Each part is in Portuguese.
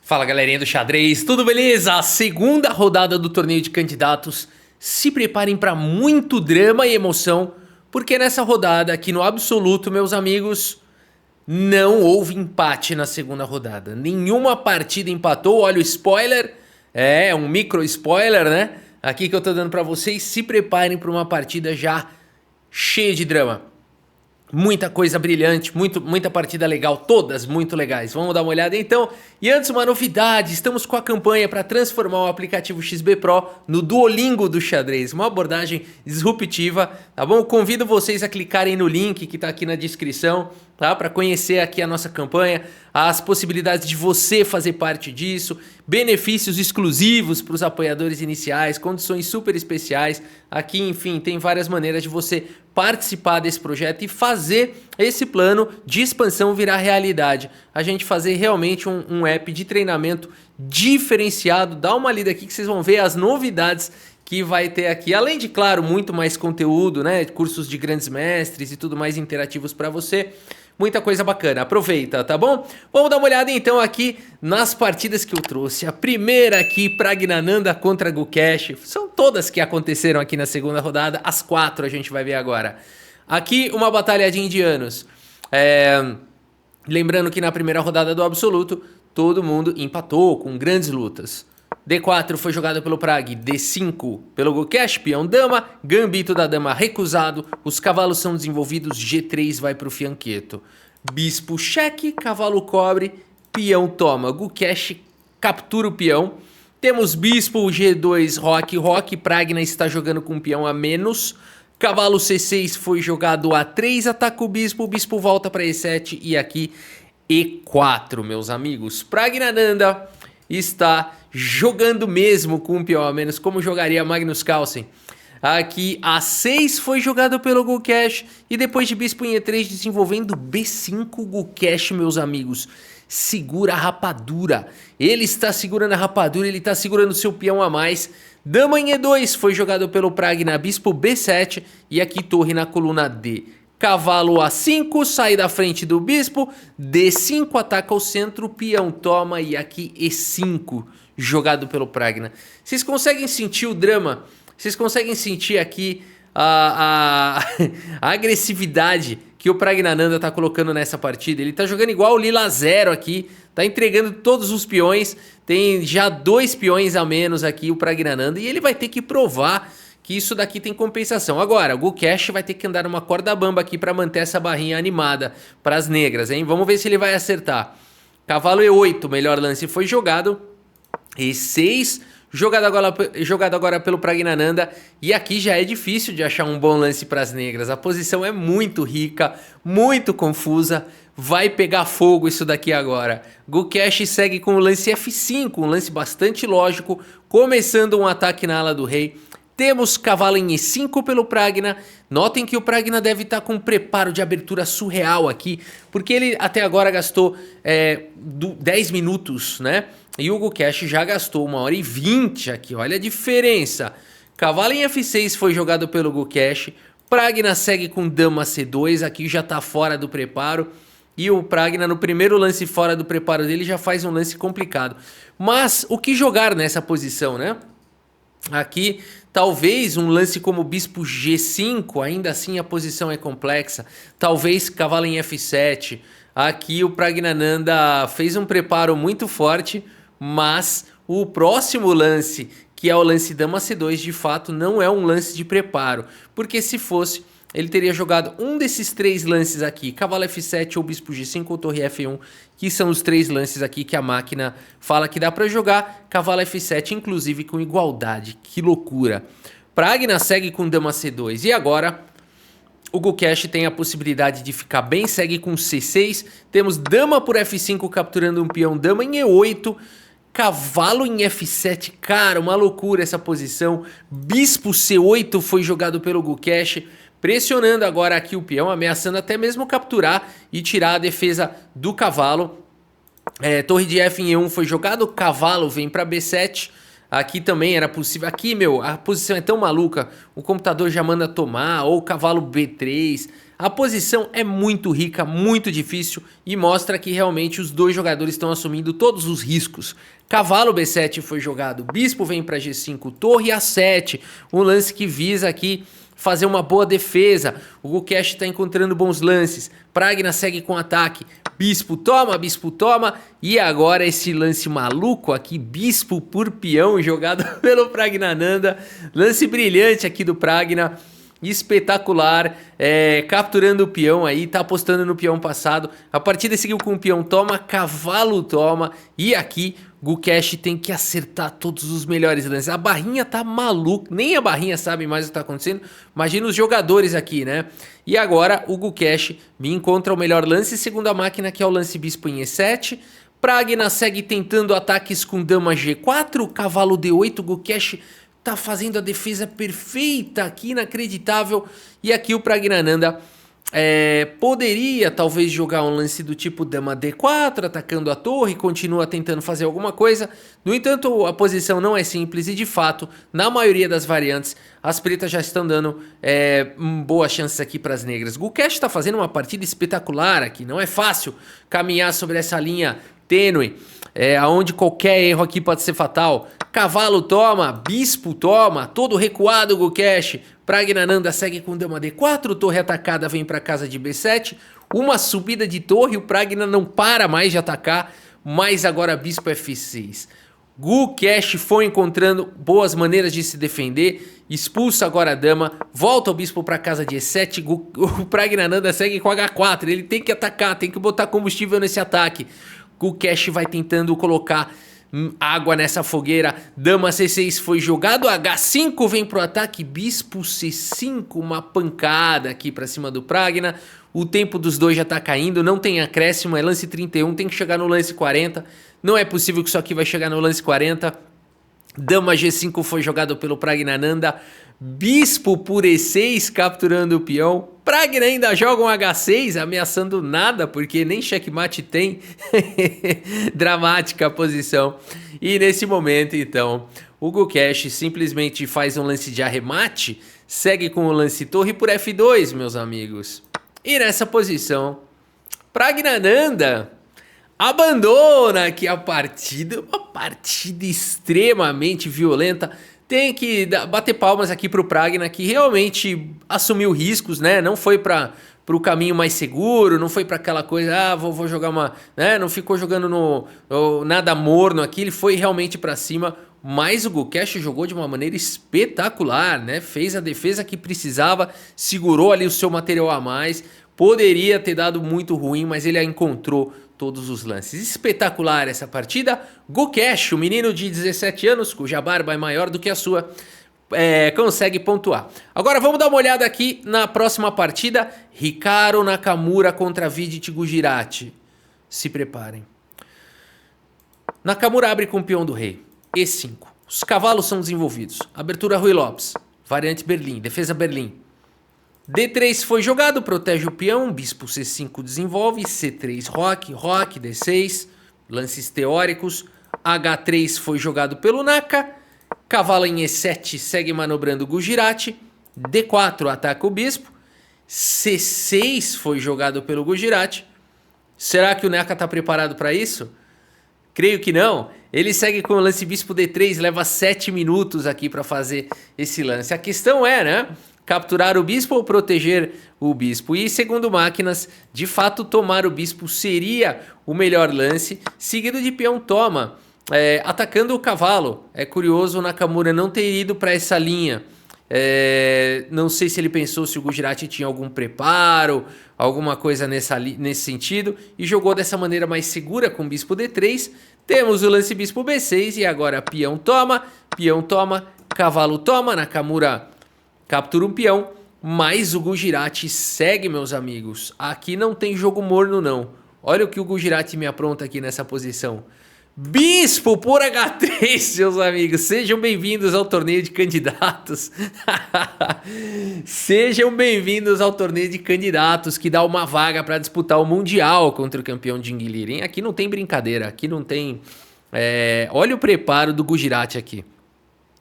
Fala galerinha do xadrez, tudo beleza? A segunda rodada do torneio de candidatos. Se preparem para muito drama e emoção, porque nessa rodada aqui no absoluto, meus amigos, não houve empate na segunda rodada. Nenhuma partida empatou, olha o spoiler, um micro spoiler, né? Aqui que eu tô dando para vocês, se preparem para uma partida já cheia de drama. Muita coisa brilhante, muita partida legal, todas muito legais. Vamos dar uma olhada então. E antes, uma novidade, estamos com a campanha para transformar o aplicativo XB Pro no Duolingo do xadrez. Uma abordagem disruptiva, tá bom? Convido vocês a clicarem no link que está aqui na descrição, tá? Para conhecer aqui a nossa campanha, as possibilidades de você fazer parte disso, benefícios exclusivos para os apoiadores iniciais, condições super especiais. Aqui, enfim, tem várias maneiras de você participar desse projeto e fazer esse plano de expansão virar realidade. A gente fazer realmente um app de treinamento diferenciado. Dá uma lida aqui que vocês vão ver as novidades que vai ter aqui. Além de, claro, muito mais conteúdo, né? Cursos de grandes mestres e tudo mais interativos para você. Muita coisa bacana, aproveita, tá bom? Vamos dar uma olhada então aqui nas partidas que eu trouxe. A primeira aqui, Praggnanandhaa contra Gukesh. São todas que aconteceram aqui na segunda rodada, as 4 a gente vai ver agora. Aqui uma batalha de indianos. Lembrando que na primeira rodada do absoluto, todo mundo empatou com grandes lutas. D4 foi jogado pelo Pragg, D5 pelo Gukesh, peão dama, gambito da dama recusado, os cavalos são desenvolvidos, G3 vai para o fianqueto. Bispo cheque, cavalo cobre, peão toma, Gukesh captura o peão. Temos bispo G2, roque, Pragna está jogando com um peão a menos. Cavalo C6 foi jogado A3, ataca o bispo volta para E7 e aqui E4, meus amigos. Praggnanandhaa está jogando mesmo com um peão a menos, como jogaria Magnus Carlsen. Aqui A6 foi jogado pelo Gukesh e depois de bispo em E3 desenvolvendo B5, Gukesh, meus amigos, segura a rapadura. Ele está segurando a rapadura, ele está segurando seu peão a mais. Dama em E2 foi jogado pelo Pragna, bispo B7 e aqui torre na coluna D. Cavalo A5, sai da frente do bispo, D5 ataca o centro, peão toma e aqui E5 jogado pelo Pragna. Vocês conseguem sentir o drama? Vocês conseguem sentir aqui a agressividade que o Praggnanandhaa tá colocando nessa partida? Ele tá jogando igual o Lila Zero aqui, tá entregando todos os peões, tem já 2 peões a menos aqui o Praggnanandhaa e ele vai ter que provar que isso daqui tem compensação. Agora, o Gukesh vai ter que andar uma corda bamba aqui para manter essa barrinha animada para as negras, hein? Vamos ver se ele vai acertar. Cavalo E8, melhor lance foi jogado. E6, jogado agora pelo Praggnanandhaa. E aqui já é difícil de achar um bom lance para as negras. A posição é muito rica, muito confusa. Vai pegar fogo isso daqui agora. Gukesh segue com o lance F5, um lance bastante lógico, começando um ataque na ala do rei. Temos cavalo em E5 pelo Pragna. Notem que o Pragna deve estar com um preparo de abertura surreal aqui, porque ele até agora gastou 10 minutos, né? E o Gukesh já gastou 1h20 aqui, olha a diferença. Cavalo em F6 foi jogado pelo Gukesh. Pragna segue com dama C2, aqui já está fora do preparo. E o Pragna no primeiro lance fora do preparo dele já faz um lance complicado. Mas o que jogar nessa posição, né? Aqui, talvez um lance como bispo G5, ainda assim a posição é complexa. Talvez cavalo em F7. Aqui o Praggnanandhaa fez um preparo muito forte, mas o próximo lance, que é o lance dama C2, de fato não é um lance de preparo. Porque se fosse, ele teria jogado um desses 3 lances aqui, cavalo F7 ou bispo G5 ou torre F1, que são os 3 lances aqui que a máquina fala que dá para jogar. Cavalo F7, inclusive, com igualdade. Que loucura. Pragna segue com dama C2. E agora, o Gukesh tem a possibilidade de ficar bem, segue com C6. Temos dama por F5 capturando um peão, dama em E8. Cavalo em F7, cara, uma loucura essa posição. Bispo C8 foi jogado pelo Gukesh, pressionando agora aqui o peão, ameaçando até mesmo capturar e tirar a defesa do cavalo. Torre de F em E1 foi jogado, cavalo vem para B7. Aqui também era possível. Aqui, meu, a posição é tão maluca, o computador já manda tomar, ou cavalo B3. A posição é muito rica, muito difícil e mostra que realmente os dois jogadores estão assumindo todos os riscos. Cavalo B7 foi jogado, bispo vem para G5, torre A7, um lance que visa aqui fazer uma boa defesa. O Gukesh está encontrando bons lances, Pragna segue com ataque, bispo toma, e agora esse lance maluco aqui, bispo por peão jogado pelo Pragnananda, lance brilhante aqui do Pragna, espetacular, capturando o peão aí, tá apostando no peão passado, a partida seguiu com o peão toma, cavalo toma, e aqui Gukesh tem que acertar todos os melhores lances. A barrinha tá maluca, nem a barrinha sabe mais o que tá acontecendo. Imagina os jogadores aqui, né? E agora o Gukesh encontra o melhor lance, segundo a máquina, que é o lance bispo em E7. Pragna segue tentando ataques com dama G4, cavalo D8, Gukesh tá fazendo a defesa perfeita aqui, inacreditável. E aqui o Pragnananda poderia talvez jogar um lance do tipo dama D4, atacando a torre, continua tentando fazer alguma coisa. No entanto, a posição não é simples e de fato, na maioria das variantes, as pretas já estão dando boas chances aqui para as negras. Gukesh está fazendo uma partida espetacular aqui, não é fácil caminhar sobre essa linha tênue, onde qualquer erro aqui pode ser fatal. Cavalo toma, bispo toma, todo recuado o Gukesh. Pragnananda segue com dama D4, torre atacada vem para casa de B7, uma subida de torre, o Pragna não para mais de atacar, mas agora bispo F6. Gukesh foi encontrando boas maneiras de se defender, expulsa agora a dama, volta o bispo para casa de E7, o Pragnananda segue com H4, ele tem que atacar, tem que botar combustível nesse ataque. Gukesh vai tentando colocar água nessa fogueira, dama C6 foi jogado, H5 vem pro ataque, bispo C5, uma pancada aqui pra cima do Pragna, o tempo dos dois já tá caindo, não tem acréscimo, é lance 31, tem que chegar no lance 40, não é possível que isso aqui vai chegar no lance 40, dama G5 foi jogado pelo Pragnananda, bispo por E6 capturando o peão, Pragna ainda joga um H6 ameaçando nada porque nem checkmate tem. Dramática a posição. E nesse momento então o Gukesh simplesmente faz um lance de arremate, segue com o lance torre por F2, meus amigos. E nessa posição Pragnananda abandona aqui a partida, uma partida extremamente violenta. Tem que bater palmas aqui pro Pragna, que realmente assumiu riscos, né? Não foi para o caminho mais seguro, não foi para aquela coisa, vou jogar uma... né? Não ficou jogando no nada morno aqui, ele foi realmente para cima. Mas o Gukesh jogou de uma maneira espetacular, né? Fez a defesa que precisava, segurou ali o seu material a mais. Poderia ter dado muito ruim, mas ele a encontrou todos os lances. Espetacular essa partida. Gukesh, o menino de 17 anos, cuja barba é maior do que a sua, consegue pontuar. Agora vamos dar uma olhada aqui na próxima partida. Hikaru Nakamura contra Vidit Gujirati. Se preparem. Nakamura abre com o peão do rei. E5. Os cavalos são desenvolvidos. Abertura Rui Lopes. Variante Berlim. Defesa Berlim. D3 foi jogado, protege o peão, bispo C5 desenvolve, C3 roque, D6, lances teóricos, H3 foi jogado pelo Naka, cavalo em E7 segue manobrando o Gujirati, D4 ataca o bispo, C6 foi jogado pelo Gujirati. Será que o Naka está preparado para isso? Creio que não. Ele segue com o lance bispo D3, leva 7 minutos aqui para fazer esse lance. A questão é, né? Capturar o bispo ou proteger o bispo. E segundo máquinas, de fato tomar o bispo seria o melhor lance, seguido de peão toma, atacando o cavalo. É curioso o Nakamura não ter ido para essa linha. Não sei se ele pensou se o Gujirati tinha algum preparo, alguma coisa nesse sentido, e jogou dessa maneira mais segura com bispo D3. Temos o lance bispo B6 e agora peão toma, cavalo toma, Nakamura captura um peão, mas o Gujirati segue, meus amigos. Aqui não tem jogo morno, não. Olha o que o Gujirati me apronta aqui nessa posição. Bispo por H3, seus amigos. Sejam bem-vindos ao torneio de candidatos. Sejam bem-vindos ao torneio de candidatos, que dá uma vaga para disputar o Mundial contra o campeão Jinguilira, hein? Aqui não tem brincadeira, aqui não tem... olha o preparo do Gujirati aqui.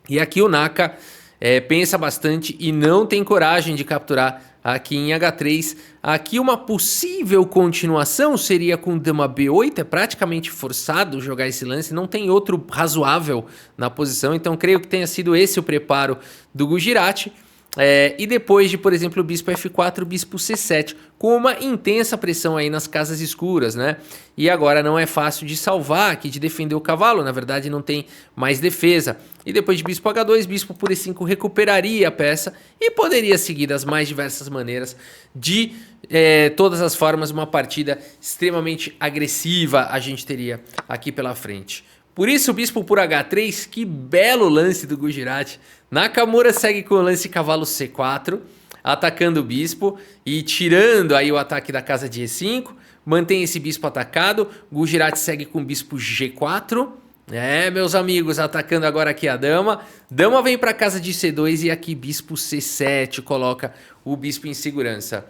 E aqui o Naka... pensa bastante e não tem coragem de capturar aqui em H3. Aqui uma possível continuação seria com dama B8, é praticamente forçado jogar esse lance, não tem outro razoável na posição, então creio que tenha sido esse o preparo do Gujarati. E depois de, por exemplo, o bispo F4, bispo C7, com uma intensa pressão aí nas casas escuras, né? E agora não é fácil de salvar aqui, de defender o cavalo, na verdade não tem mais defesa. E depois de bispo H2, bispo por E5 recuperaria a peça e poderia seguir das mais diversas maneiras. De todas as formas, uma partida extremamente agressiva a gente teria aqui pela frente. Por isso, o bispo por H3, que belo lance do Gujarati. Nakamura segue com o lance cavalo C4, atacando o bispo e tirando aí o ataque da casa de E5. Mantém esse bispo atacado. Gujarati segue com o bispo G4. Meus amigos, atacando agora aqui a dama. Dama vem para a casa de C2 e aqui bispo C7 coloca o bispo em segurança.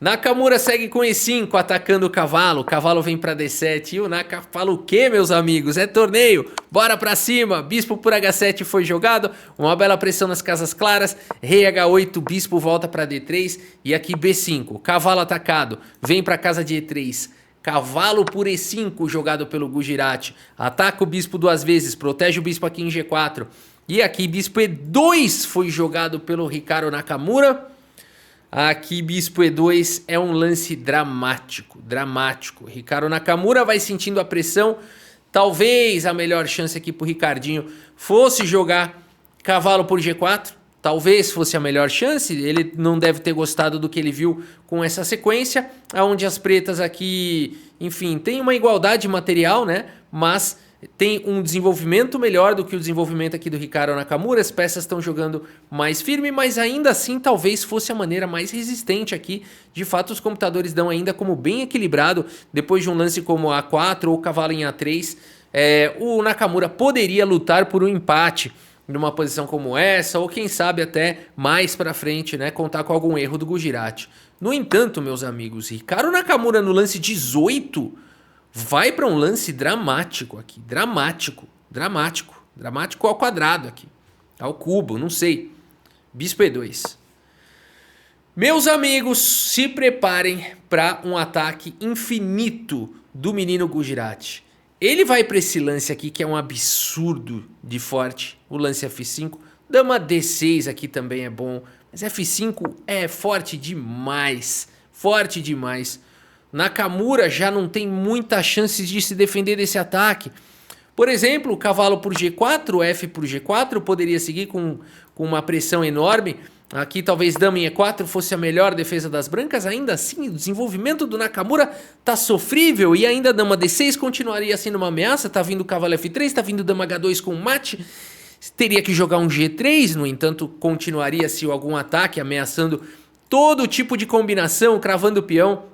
Nakamura segue com E5, atacando o cavalo. O cavalo vem para D7. E o Naka fala o quê, meus amigos? É torneio. Bora pra cima. Bispo por H7 foi jogado. Uma bela pressão nas casas claras. Rei H8, bispo volta para D3. E aqui B5. Cavalo atacado. Vem para casa de E3. Cavalo por E5 jogado pelo Gujarati. Ataca o bispo duas vezes. Protege o bispo aqui em G4. E aqui bispo E2 foi jogado pelo Ricardo Nakamura. Aqui bispo E2 é um lance dramático, dramático. Ricardo Nakamura vai sentindo a pressão. Talvez a melhor chance aqui pro Ricardinho fosse jogar cavalo por G4. Talvez fosse a melhor chance. Ele não deve ter gostado do que ele viu com essa sequência, onde as pretas aqui, enfim, tem uma igualdade material, né? Mas tem um desenvolvimento melhor do que o desenvolvimento aqui do Ricardo Nakamura. As peças estão jogando mais firme, mas ainda assim talvez fosse a maneira mais resistente aqui. De fato, os computadores dão ainda como bem equilibrado. Depois de um lance como A4 ou cavalo em A3, o Nakamura poderia lutar por um empate numa posição como essa, ou quem sabe até mais pra frente, né, contar com algum erro do Gujarati. No entanto, meus amigos, Ricardo Nakamura no lance 18... vai para um lance dramático aqui. Dramático. Dramático. Dramático ao quadrado aqui. Ao cubo, não sei. Bispo E2. Meus amigos, se preparem para um ataque infinito do menino Gujarati. Ele vai para esse lance aqui que é um absurdo de forte. O lance F5. Dama D6 aqui também é bom. Mas F5 é forte demais. Forte demais. Nakamura já não tem muitas chances de se defender desse ataque. Por exemplo, o cavalo por G4, F por G4, poderia seguir com uma pressão enorme. Aqui talvez dama em E4 fosse a melhor defesa das brancas. Ainda assim, o desenvolvimento do Nakamura tá sofrível. E ainda dama D6 continuaria sendo uma ameaça. Tá vindo o cavalo F3, tá vindo dama H2 com mate. Teria que jogar um G3, no entanto, continuaria-se algum ataque ameaçando todo tipo de combinação, cravando o peão.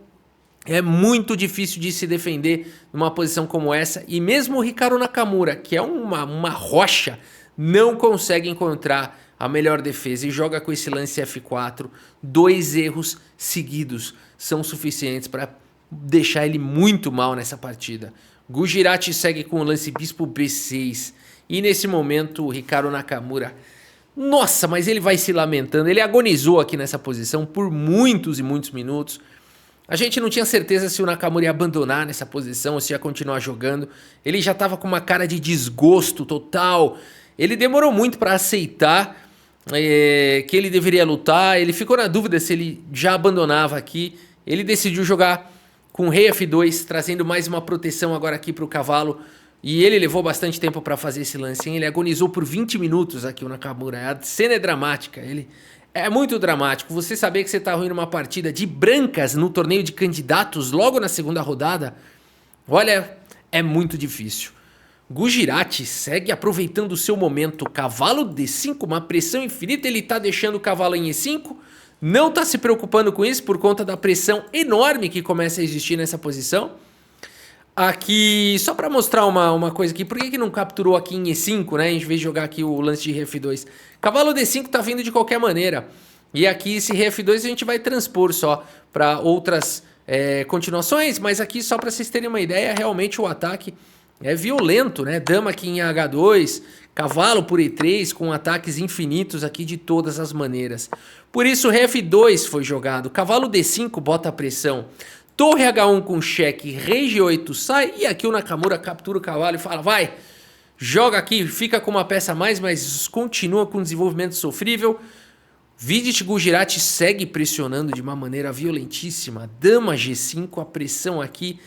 É muito difícil de se defender numa posição como essa. E mesmo o Ricardo Nakamura, que é uma rocha, não consegue encontrar a melhor defesa. E joga com esse lance F4. 2 erros seguidos são suficientes para deixar ele muito mal nessa partida. Gujarati segue com o lance bispo B6. E nesse momento o Ricardo Nakamura... nossa, mas ele vai se lamentando. Ele agonizou aqui nessa posição por muitos e muitos minutos. A gente não tinha certeza se o Nakamura ia abandonar nessa posição ou se ia continuar jogando. Ele já estava com uma cara de desgosto total. Ele demorou muito para aceitar que ele deveria lutar. Ele ficou na dúvida se ele já abandonava aqui. Ele decidiu jogar com rei F2, trazendo mais uma proteção agora aqui para o cavalo. E ele levou bastante tempo para fazer esse lance, hein? Ele agonizou por 20 minutos aqui o Nakamura. A cena é dramática. É muito dramático. Você saber que você está ruim numa partida de brancas no torneio de candidatos logo na segunda rodada, olha, é muito difícil. Gujarati segue aproveitando o seu momento. Cavalo D5, uma pressão infinita. Ele está deixando o cavalo em E5. Não está se preocupando com isso por conta da pressão enorme que começa a existir nessa posição. Aqui, só para mostrar uma coisa aqui, por que não capturou aqui em E5, né, em vez de jogar aqui o lance de rei F2? Cavalo D5 tá vindo de qualquer maneira, e aqui esse rei F2 a gente vai transpor só para outras continuações, mas aqui só para vocês terem uma ideia, realmente o ataque É violento, né? Dama aqui em H2, cavalo por E3 com ataques infinitos aqui de todas as maneiras. Por isso, rei F2 foi jogado. Cavalo D5 bota a pressão. Torre H1 com cheque, rei G8 sai. E aqui o Nakamura captura o cavalo e fala, vai, joga aqui, fica com uma peça a mais, mas continua com desenvolvimento sofrível. Vidit Gujarati segue pressionando de uma maneira violentíssima. Dama G5, a pressão aqui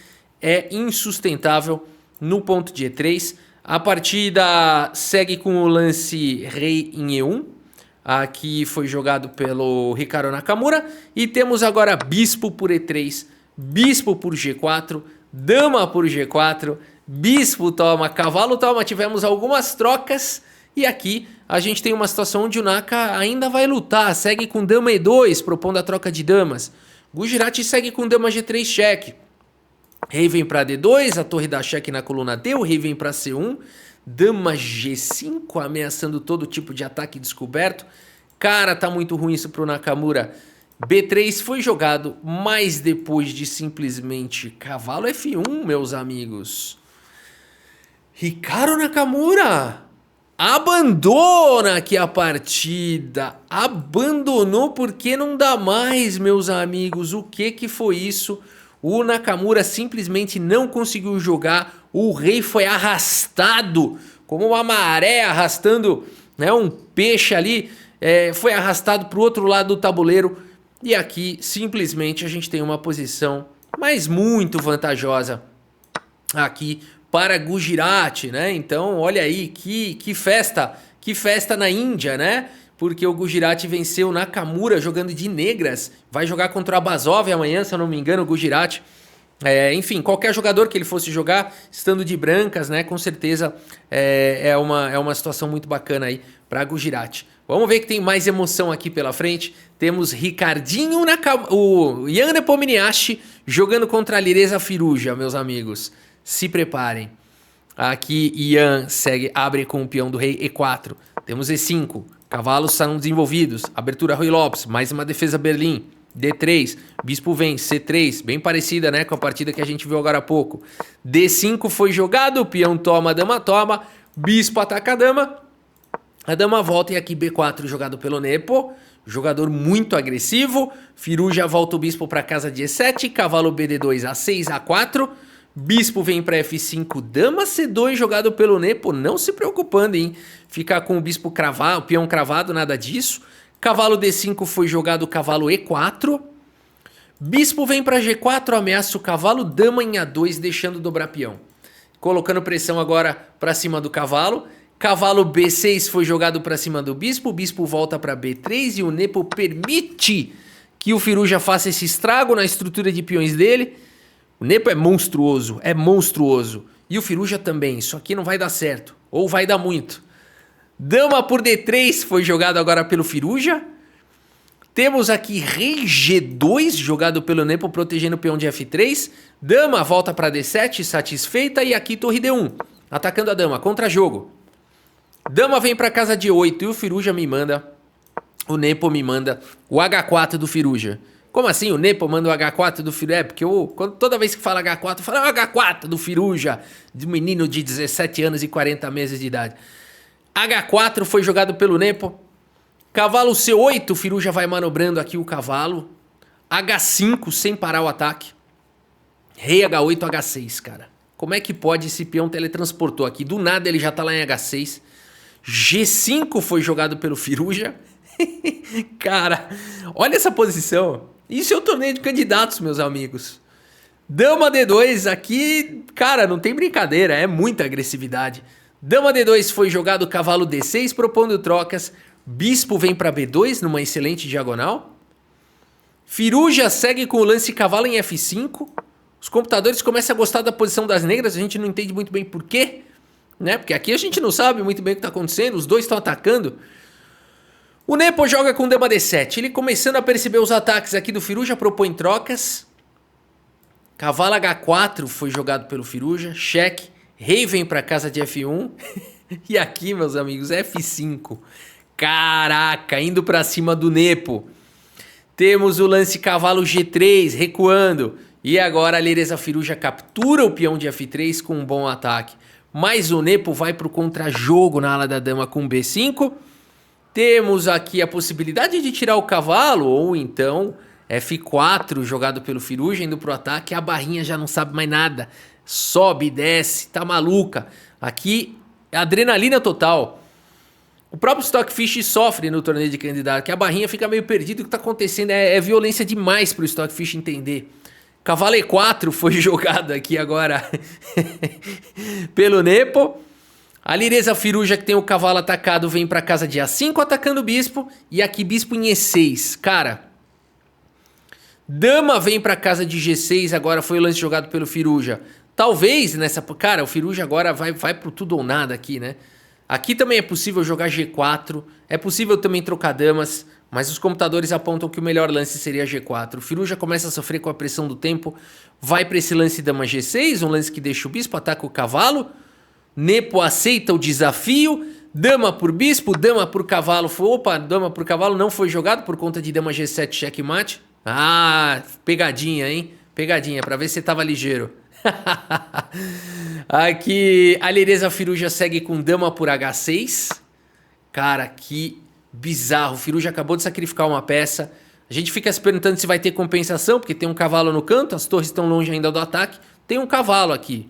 é insustentável no ponto de E3. A partida segue com o lance rei em E1. Aqui foi jogado pelo Hikaru Nakamura. E temos agora bispo por E3, bispo por G4, dama por G4, bispo toma, cavalo toma. Tivemos algumas trocas. E aqui a gente tem uma situação onde o Naka ainda vai lutar. Segue com dama E2, propondo a troca de damas. Gujarati segue com dama G3 cheque. Rei vem para D2, a torre dá cheque na coluna D, o rei vem para C1. Dama G5, ameaçando todo tipo de ataque descoberto. Cara, tá muito ruim isso pro Nakamura. B3 foi jogado, mas depois de simplesmente cavalo F1, meus amigos. Hikaru Nakamura abandona aqui a partida. Abandonou porque não dá mais, meus amigos. O que foi isso? O Nakamura simplesmente não conseguiu jogar. O rei foi arrastado como uma maré arrastando, né, um peixe ali. Foi arrastado para o outro lado do tabuleiro. E aqui simplesmente a gente tem uma posição, mas muito vantajosa aqui para Gujarati, né? Então, olha aí, que festa na Índia, né? Porque o Gujarati venceu o Nakamura jogando de negras. Vai jogar contra a Bazov amanhã, se eu não me engano, o Gujarati. Enfim, qualquer jogador que ele fosse jogar, estando de brancas, né? Com certeza é uma situação muito bacana aí para Gujarati. Vamos ver que tem mais emoção aqui pela frente. Temos Ricardinho, o Ian Nepomniachtchi jogando contra a Lireza Firuja, meus amigos. Se preparem. Aqui Ian abre com o peão do rei E4. Temos E5. Cavalos são desenvolvidos. Abertura Rui Lopes. Mais uma defesa Berlim. D3. Bispo vem. C3. Bem parecida, né, com a partida que a gente viu agora há pouco. D5 foi jogado. Peão toma, dama toma. Bispo ataca a dama. A dama volta e aqui B4 jogado pelo Nepo. Jogador muito agressivo. Firuja volta o bispo para casa de E7. Cavalo BD2 A6, A4. Bispo vem para F5, dama C2 jogado pelo Nepo, não se preocupando em ficar com o bispo cravado, o peão cravado, nada disso. Cavalo D5 foi jogado, cavalo E4. Bispo vem para G4, ameaça o cavalo, dama em A2, deixando dobrar peão. Colocando pressão agora para cima do cavalo. Cavalo B6 foi jogado para cima do bispo, o bispo volta para B3 e o Nepo permite que o Firuja faça esse estrago na estrutura de peões dele. O Nepo é monstruoso. E o Firuja também. Isso aqui não vai dar certo. Ou vai dar muito. Dama por D3 foi jogado agora pelo Firuja. Temos aqui rei G2 jogado pelo Nepo, protegendo o peão de F3. Dama volta para D7, satisfeita. E aqui torre D1, atacando a dama, contra-jogo. Dama vem para casa de 8 e o Firuja me manda... O Nepo me manda o H4 do Firuja. Como assim o Nepo manda o H4 do Firuja? Porque toda vez que fala H4, fala o H4 do Firuja, de um menino de 17 anos e 40 meses de idade. H4 foi jogado pelo Nepo. Cavalo C8, o Firuja vai manobrando aqui o cavalo. H5 sem parar o ataque. Rei H8, H6, cara. Como é que pode? Esse peão teletransportou aqui. Do nada ele já tá lá em H6. G5 foi jogado pelo Firuja. Cara, olha essa posição. Isso é o torneio de candidatos, meus amigos. Dama D2 aqui, cara, não tem brincadeira, é muita agressividade. Dama D2 foi jogado, cavalo D6 propondo trocas. Bispo vem para B2 numa excelente diagonal. Firuja segue com o lance cavalo em F5. Os computadores começam a gostar da posição das negras, a gente não entende muito bem por quê, né? Porque aqui a gente não sabe muito bem o que está acontecendo, os dois estão atacando. O Nepo joga com dama D7, ele começando a perceber os ataques aqui do Firuja, propõe trocas. Cavalo H4 foi jogado pelo Firuja, cheque. Rei vem para casa de F1. E aqui, meus amigos, F5. Caraca, indo para cima do Nepo. Temos o lance cavalo G3 recuando. E agora a Lireza Firuja captura o peão de F3 com um bom ataque. Mas o Nepo vai para o contra-jogo na ala da dama com B5. Temos aqui a possibilidade de tirar o cavalo, ou então F4 jogado pelo Firuja indo para o ataque. A barrinha já não sabe mais nada. Sobe, desce, tá maluca. Aqui, adrenalina total. O próprio Stockfish sofre no torneio de candidato, que a barrinha fica meio perdida. O que está acontecendo é violência demais para o Stockfish entender. Cavalo E4 foi jogado aqui agora pelo Nepo. A Lireza Firuja, que tem o cavalo atacado, vem para casa de A5 atacando o bispo. E aqui bispo em E6. Cara, dama vem para casa de G6, agora foi o lance jogado pelo Firuja. Talvez nessa... Cara, o Firuja agora vai pro tudo ou nada aqui, né? Aqui também é possível jogar G4, é possível também trocar damas, mas os computadores apontam que o melhor lance seria G4. O Firuja começa a sofrer com a pressão do tempo, vai para esse lance dama G6, um lance que deixa o bispo, ataca o cavalo. Nepo aceita o desafio, dama por bispo, dama por cavalo. Opa, dama por cavalo não foi jogado por conta de dama G7 checkmate. Ah, pegadinha, hein? Pegadinha, para ver se você tava ligeiro. Aqui a Lireza Firuja segue com dama por H6. Cara, que bizarro. O Firuja acabou de sacrificar uma peça. A gente fica se perguntando se vai ter compensação, porque tem um cavalo no canto, as torres estão longe ainda do ataque. Tem um cavalo aqui.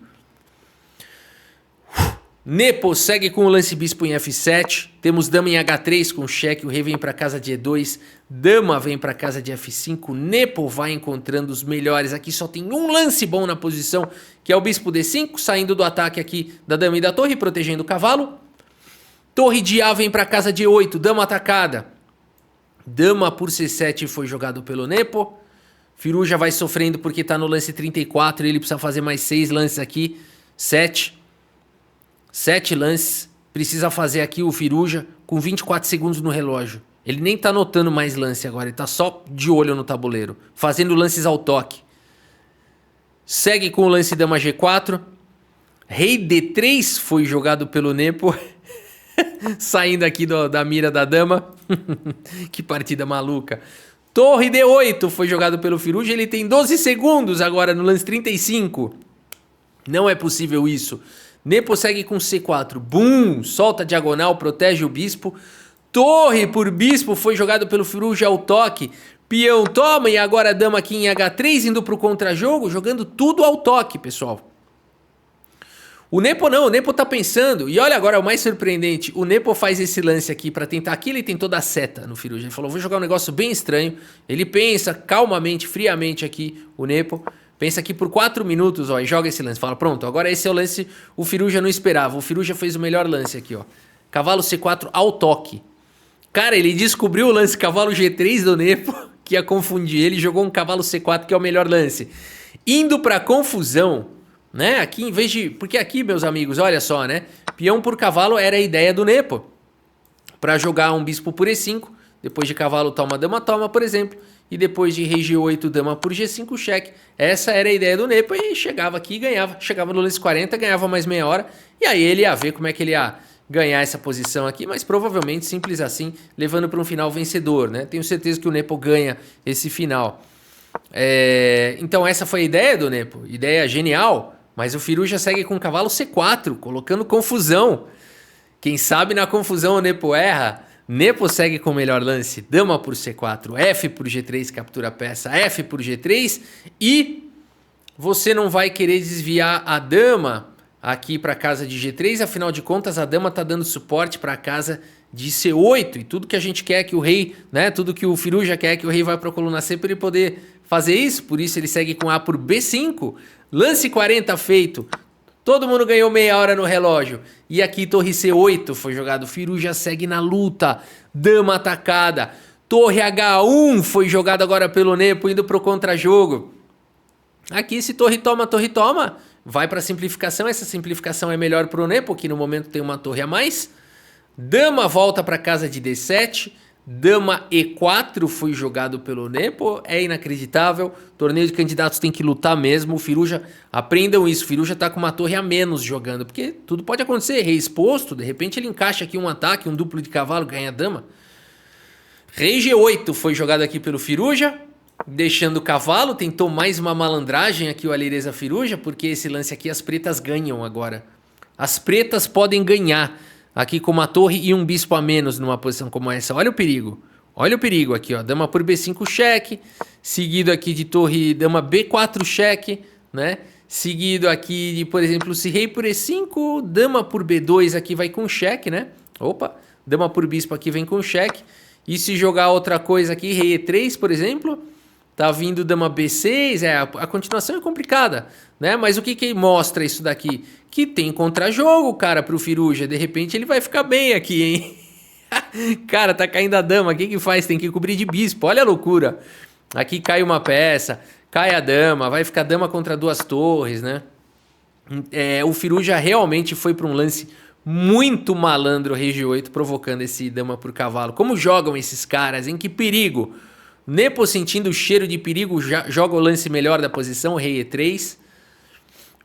Nepo segue com o lance bispo em F7. Temos dama em H3 com cheque. O rei vem para casa de E2. Dama vem para casa de F5. Nepo vai encontrando os melhores. Aqui só tem um lance bom na posição, que é o bispo D5, saindo do ataque aqui da dama e da torre, protegendo o cavalo. Torre de A vem para casa de E8. Dama atacada. Dama por C7 foi jogado pelo Nepo. Firuja vai sofrendo porque está no lance 34. Ele precisa fazer mais 6 lances aqui. 7 lances, precisa fazer aqui o Firuja com 24 segundos no relógio. Ele nem tá anotando mais lance agora, ele tá só de olho no tabuleiro, fazendo lances ao toque. Segue com o lance dama G4. Rei D3 foi jogado pelo Nepo, saindo aqui da mira da dama. Que partida maluca. Torre D8 foi jogado pelo Firuja, ele tem 12 segundos agora no lance 35. Não é possível isso. Nepo segue com C4. Bum! Solta a diagonal, protege o bispo. Torre por bispo foi jogado pelo Firuja ao toque. Peão toma e agora a dama aqui em H3 indo pro contra-jogo, jogando tudo ao toque, pessoal. O Nepo não, o Nepo tá pensando. E olha agora o mais surpreendente. O Nepo faz esse lance aqui pra tentar. Aqui ele tentou dar seta no Firuja. Ele falou, vou jogar um negócio bem estranho. Ele pensa calmamente, friamente aqui, o Nepo. Pensa aqui por 4 minutos, ó, e joga esse lance. Fala, pronto, agora esse é o lance, o Firuja não esperava. O Firuja fez o melhor lance aqui, ó. Cavalo C4 ao toque. Cara, ele descobriu o lance cavalo G3 do Nepo, que ia confundir ele, jogou um cavalo C4, que é o melhor lance. Indo pra confusão, né, aqui em vez de... Porque aqui, meus amigos, olha só, né, peão por cavalo era a ideia do Nepo. Pra jogar um bispo por E5, depois de cavalo toma, dama toma, por exemplo. E depois de rei G8, dama por G5, cheque. Essa era a ideia do Nepo e chegava aqui e ganhava. Chegava no lance 40, ganhava mais meia hora. E aí ele ia ver como é que ele ia ganhar essa posição aqui. Mas provavelmente simples assim, levando para um final vencedor, né? Tenho certeza que o Nepo ganha esse final. Então essa foi a ideia do Nepo. Ideia genial. Mas o Firuja segue com o cavalo C4, colocando confusão. Quem sabe na confusão o Nepo erra. Nepo segue com o melhor lance, dama por C4, F por G3, captura a peça, F por G3 e você não vai querer desviar a dama aqui para a casa de G3, afinal de contas a dama está dando suporte para a casa de C8 e tudo que a gente quer que o rei, né, tudo que o Firuja quer que o rei vá para a coluna C para ele poder fazer isso, por isso ele segue com A por B5, lance 40 feito. Todo mundo ganhou meia hora no relógio. E aqui torre C8 foi jogado. Firuja segue na luta. Dama atacada. Torre H1 foi jogado agora pelo Nepo, indo pro contra-jogo. Aqui se torre toma, vai para simplificação. Essa simplificação é melhor pro Nepo, que no momento tem uma torre a mais. Dama volta para casa de D7. Dama E4 foi jogado pelo Nepo, é inacreditável. Torneio de candidatos tem que lutar mesmo. O Firuja, aprendam isso. O Firuja tá com uma torre a menos jogando, porque tudo pode acontecer. Rei exposto, de repente ele encaixa aqui um ataque, um duplo de cavalo, ganha dama. Rei G8 foi jogado aqui pelo Firuja. deixando o cavalo. Tentou mais uma malandragem aqui o Alireza Firuja, porque esse lance aqui as pretas ganham agora. As pretas podem ganhar aqui com uma torre e um bispo a menos numa posição como essa. Olha o perigo. Olha o perigo aqui, ó. Dama por B5 cheque, seguido aqui de torre dama B4 cheque, né? Seguido aqui de, por exemplo, se rei por E5, dama por B2 aqui vai com cheque, né? Opa, dama por bispo aqui vem com cheque. E se jogar outra coisa aqui, rei E3, por exemplo, tá vindo dama B6, a continuação é complicada, né? Mas o que mostra isso daqui? Que tem contra-jogo, cara, pro Firuja. De repente ele vai ficar bem aqui, hein? Cara, tá caindo a dama, o que faz? Tem que cobrir de bispo, olha a loucura. Aqui cai uma peça, cai a dama, vai ficar dama contra duas torres, né? O Firuja realmente foi para um lance muito malandro, rei G8, provocando esse dama por cavalo. Como jogam esses caras, hein? Que perigo! Nepo sentindo o cheiro de perigo, joga o lance melhor da posição, rei E3.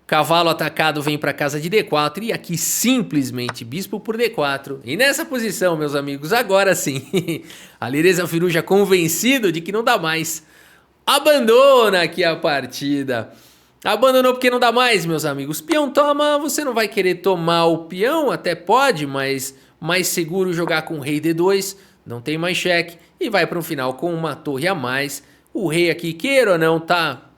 Cavalo atacado vem para casa de D4 e aqui simplesmente bispo por D4. E nessa posição, meus amigos, agora sim, Alireza Firuja convencido de que não dá mais. Abandona aqui a partida. Abandonou porque não dá mais, meus amigos. Peão toma, você não vai querer tomar o peão, até pode, mas mais seguro jogar com rei D2, não tem mais cheque e vai para um final com uma torre a mais. O rei aqui, queira ou não, tá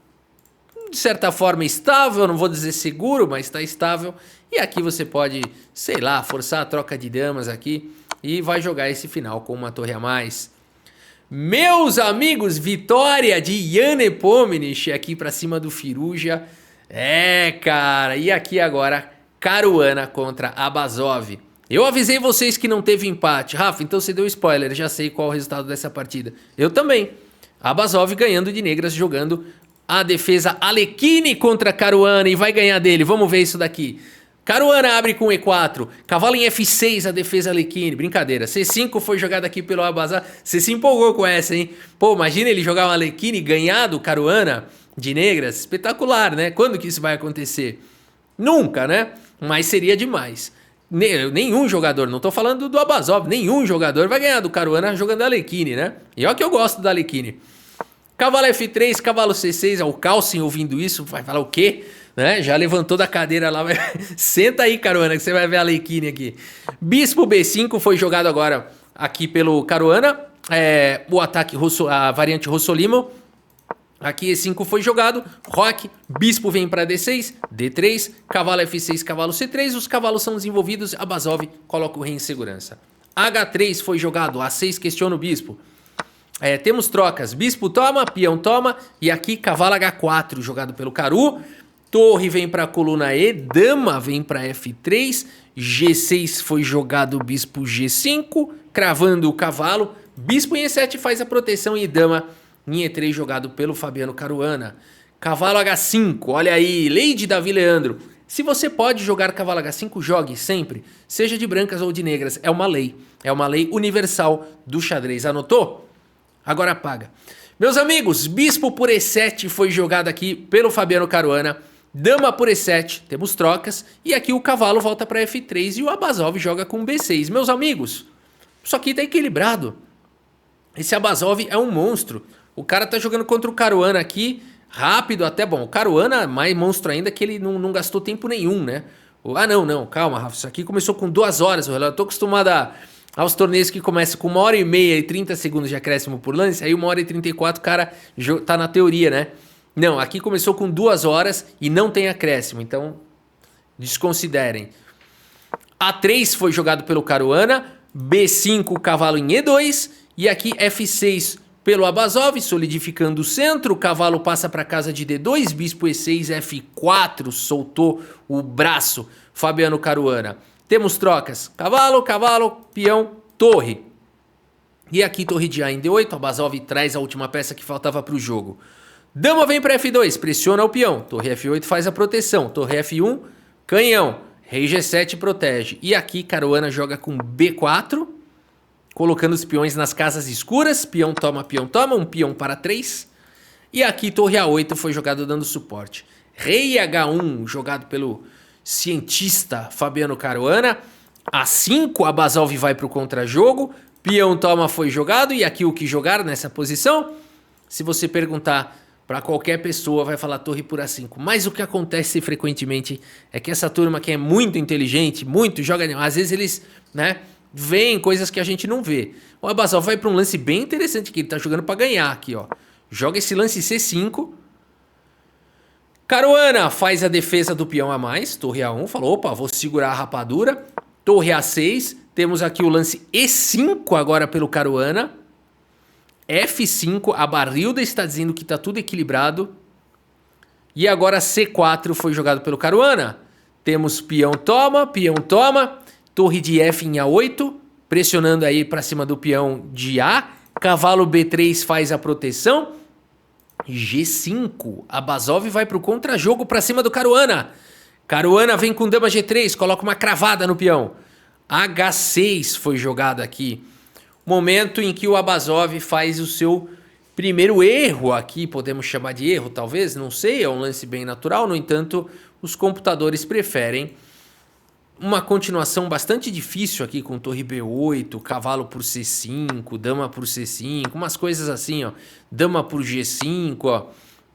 de certa forma estável, não vou dizer seguro, mas está estável. E aqui você pode, sei lá, forçar a troca de damas aqui e vai jogar esse final com uma torre a mais. Meus amigos, vitória de Jan Nepomniachtchi aqui pra cima do Firuja. Cara, e aqui agora Caruana contra Abazov. Eu avisei vocês que não teve empate. Rafa, então você deu spoiler, já sei qual é o resultado dessa partida. Eu também. Abazov ganhando de negras, jogando a defesa Alekhine contra Caruana e vai ganhar dele. Vamos ver isso daqui. Caruana abre com E4, cavalo em F6, a defesa Alekhine, brincadeira, C5 foi jogado aqui pelo Abazov, você se empolgou com essa, hein? Pô, imagina ele jogar um Alekhine e ganhar do Caruana de negras, espetacular, né? Quando que isso vai acontecer? Nunca, né? Mas seria demais. Nenhum jogador, não tô falando do Abazov, nenhum jogador vai ganhar do Caruana jogando Alekhine, né? E olha que eu gosto da Alekhine. Cavalo F3, cavalo C6, o Calcin ouvindo isso, vai falar o quê? Né? Já levantou da cadeira lá, senta aí, Caruana, que você vai ver a Alekhine aqui. Bispo B5 foi jogado agora aqui pelo Caruana, o ataque, a variante Rossolimo. Aqui E5 foi jogado, roque, bispo vem para D6, D3, cavalo F6, cavalo C3, os cavalos são desenvolvidos, Abazov coloca o rei em segurança. H3 foi jogado, A6 questiona o bispo. Temos trocas, bispo toma, peão toma, e aqui cavalo H4 jogado pelo Caru. Torre vem para a coluna E, dama vem para F3, G6 foi jogado bispo G5, cravando o cavalo, bispo em E7 faz a proteção e dama em E3 jogado pelo Fabiano Caruana. Cavalo H5, olha aí, lei de Davi Leandro. Se você pode jogar cavalo H5, jogue sempre, seja de brancas ou de negras, é uma lei universal do xadrez, anotou? Agora apaga. Meus amigos, bispo por E7 foi jogado aqui pelo Fabiano Caruana. Dama por E7, temos trocas. E aqui o cavalo volta para F3 e o Abazov joga com B6. Meus amigos, isso aqui tá equilibrado. Esse Abazov é um monstro. O cara tá jogando contra o Caruana aqui, rápido até. Bom, o Caruana, mais monstro ainda, que ele não gastou tempo nenhum, né? Não, calma, Rafa. Isso aqui começou com 2 horas. Eu tô acostumado aos torneios que começam com 1h30 e 30 segundos de acréscimo por lance, aí 1h34 o cara tá na teoria, né? Não, aqui começou com 2 horas e não tem acréscimo, então desconsiderem. A3 foi jogado pelo Caruana, B5 cavalo em E2 e aqui F6 pelo Abazov, solidificando o centro, o cavalo passa para casa de D2, bispo E6, F4, soltou o braço, Fabiano Caruana. Temos trocas, cavalo, peão, torre. E aqui torre de A em D8, Abazov traz a última peça que faltava para o jogo. Dama vem para F2, pressiona o peão, torre F8 faz a proteção, torre F1, canhão, rei G7 protege. E aqui Caruana joga com B4, colocando os peões nas casas escuras, peão toma, um peão para 3. E aqui torre A8 foi jogado dando suporte. Rei H1 jogado pelo cientista Fabiano Caruana. A5 Abazov vai para o contra-jogo. Peão toma foi jogado. E aqui o que jogar nessa posição? Se você perguntar para qualquer pessoa, vai falar torre por A5. Mas o que acontece frequentemente é que essa turma que é muito inteligente, muito joga... Às vezes eles, né, veem coisas que a gente não vê. O Abasov vai para um lance bem interessante que ele tá jogando para ganhar aqui, ó. Joga esse lance C5. Caruana faz a defesa do peão a mais. Torre A1, falou, opa, vou segurar a rapadura. Torre A6. Temos aqui o lance E5 agora pelo Caruana. F5, a Barilda está dizendo que está tudo equilibrado. E agora C4 foi jogado pelo Caruana. Temos peão toma, torre de F em A8, pressionando aí para cima do peão de A. Cavalo B3 faz a proteção. G5, Abasov vai para o contra-jogo para cima do Caruana. Caruana vem com dama G3, coloca uma cravada no peão. H6 foi jogado aqui. Momento em que o Abasov faz o seu primeiro erro aqui, podemos chamar de erro talvez, não sei, é um lance bem natural, no entanto, os computadores preferem uma continuação bastante difícil aqui com torre B8, cavalo por C5, dama por C5, umas coisas assim, ó, dama por G5, ó,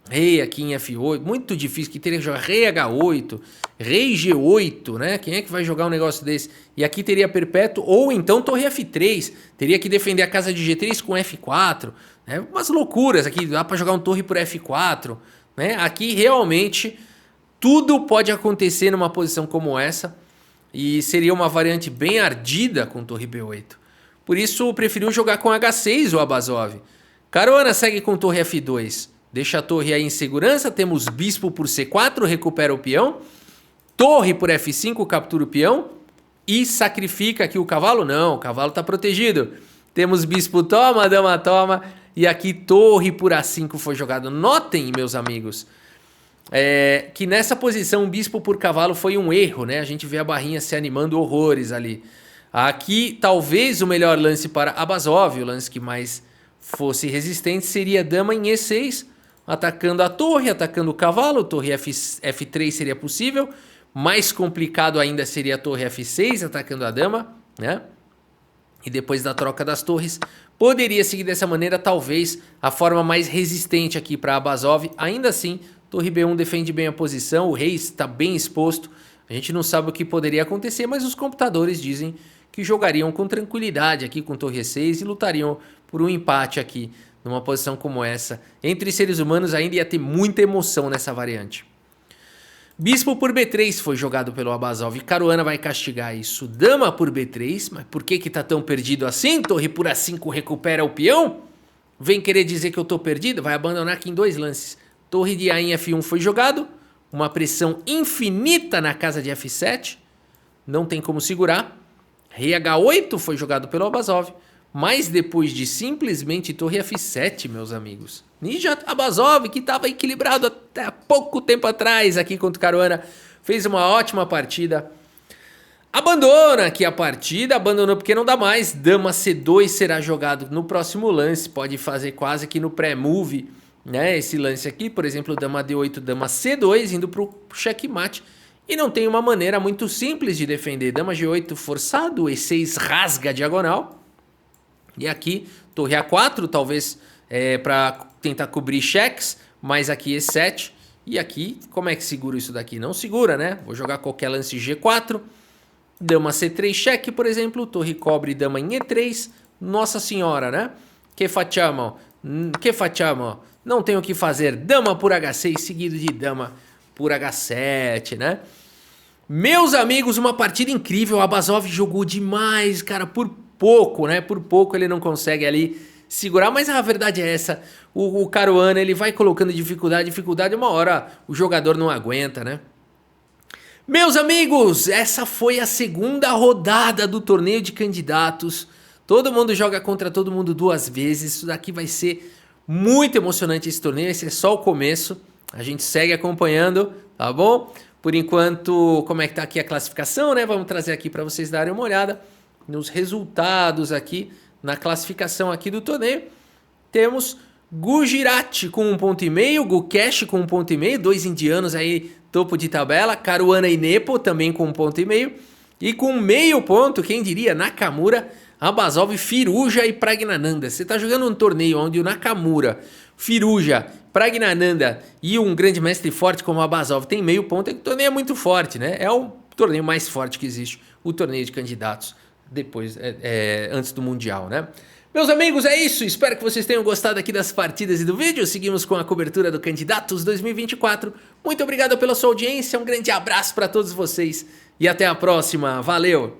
rei aqui em F8, muito difícil, que teria que jogar rei H8, rei G8, né? Quem é que vai jogar um negócio desse? E aqui teria perpétuo, ou então torre F3, teria que defender a casa de G3 com F4, né? Umas loucuras aqui, dá para jogar um torre por F4, né? Aqui realmente tudo pode acontecer numa posição como essa, e seria uma variante bem ardida com torre B8. Por isso preferiu jogar com H6 o Abasov. Caruana segue com torre F2. Deixa a torre aí em segurança, temos bispo por C4, recupera o peão. Torre por F5, captura o peão. E sacrifica aqui o cavalo? Não, o cavalo está protegido. Temos bispo toma, dama toma. E aqui torre por A5 foi jogado. Notem, meus amigos, que nessa posição bispo por cavalo foi um erro, né? A gente vê a barrinha se animando horrores ali. Aqui, talvez o melhor lance para Abasov, o lance que mais fosse resistente, seria dama em E6, atacando a torre, atacando o cavalo. Torre F3 seria possível. Mais complicado ainda seria a torre F6, atacando a dama, né? E depois da troca das torres, poderia seguir dessa maneira, talvez a forma mais resistente aqui para Abasov. Ainda assim, torre B1 defende bem a posição, o rei está bem exposto. A gente não sabe o que poderia acontecer, mas os computadores dizem que jogariam com tranquilidade aqui com torre E6 e lutariam por um empate aqui, numa posição como essa. Entre seres humanos ainda ia ter muita emoção nessa variante. Bispo por B3 foi jogado pelo Abasov. Caruana vai castigar isso. Dama por B3. Mas por que tá tão perdido assim? Torre por A5 recupera o peão? Vem querer dizer que eu tô perdido? Vai abandonar aqui em 2 lances. Torre de A em F1 foi jogado. Uma pressão infinita na casa de F7. Não tem como segurar. Rei H8 foi jogado pelo Abasov. Mas depois de simplesmente torre F7, meus amigos. Ninja Abasov, que estava equilibrado até há pouco tempo atrás aqui contra o Caruana, fez uma ótima partida. Abandona aqui a partida, abandonou porque não dá mais. Dama C2 será jogado no próximo lance, pode fazer quase que no pré-move, né? Esse lance aqui, por exemplo, dama D8, dama C2, indo para o checkmate. E não tem uma maneira muito simples de defender. Dama G8 forçado, E6 rasga a diagonal. E aqui, torre A4, talvez para tentar cobrir cheques, mas aqui E7. E aqui, como é que segura isso daqui? Não segura, né? Vou jogar qualquer lance G4. Dama C3 cheque, por exemplo. Torre cobre dama em E3. Nossa senhora, né? Que facciamo? Que facciamo? Não tem o que fazer. Dama por H6, seguido de dama por H7, né? Meus amigos, uma partida incrível. O Abasov jogou demais, cara, por pouco, né? Por pouco ele não consegue ali segurar, mas a verdade é essa. O Caruana, ele vai colocando dificuldade, uma hora o jogador não aguenta, né? Meus amigos, essa foi a segunda rodada do torneio de candidatos. Todo mundo joga contra todo mundo 2 vezes. Isso daqui vai ser muito emocionante, esse torneio. Esse é só o começo. A gente segue acompanhando, tá bom? Por enquanto, como é que tá aqui a classificação, né? Vamos trazer aqui para vocês darem uma olhada nos resultados aqui, na classificação aqui do torneio. Temos Gujarat com 1,5 ponto, Gukesh com 1,5 ponto, 2 indianos aí, topo de tabela. Caruana e Nepo também com 1,5 ponto. E com meio ponto, quem diria, Nakamura Abasov, Firuja e Pragnananda. Você tá jogando um torneio onde o Nakamura, Firuja, Pragnananda e um grande mestre forte como Abasov tem meio ponto, é que o torneio é muito forte, né? É o torneio mais forte que existe, o torneio de candidatos depois, antes do Mundial, né? Meus amigos, é isso. Espero que vocês tenham gostado aqui das partidas e do vídeo. Seguimos com a cobertura do Candidatos 2024. Muito obrigado pela sua audiência, um grande abraço para todos vocês e até a próxima. Valeu!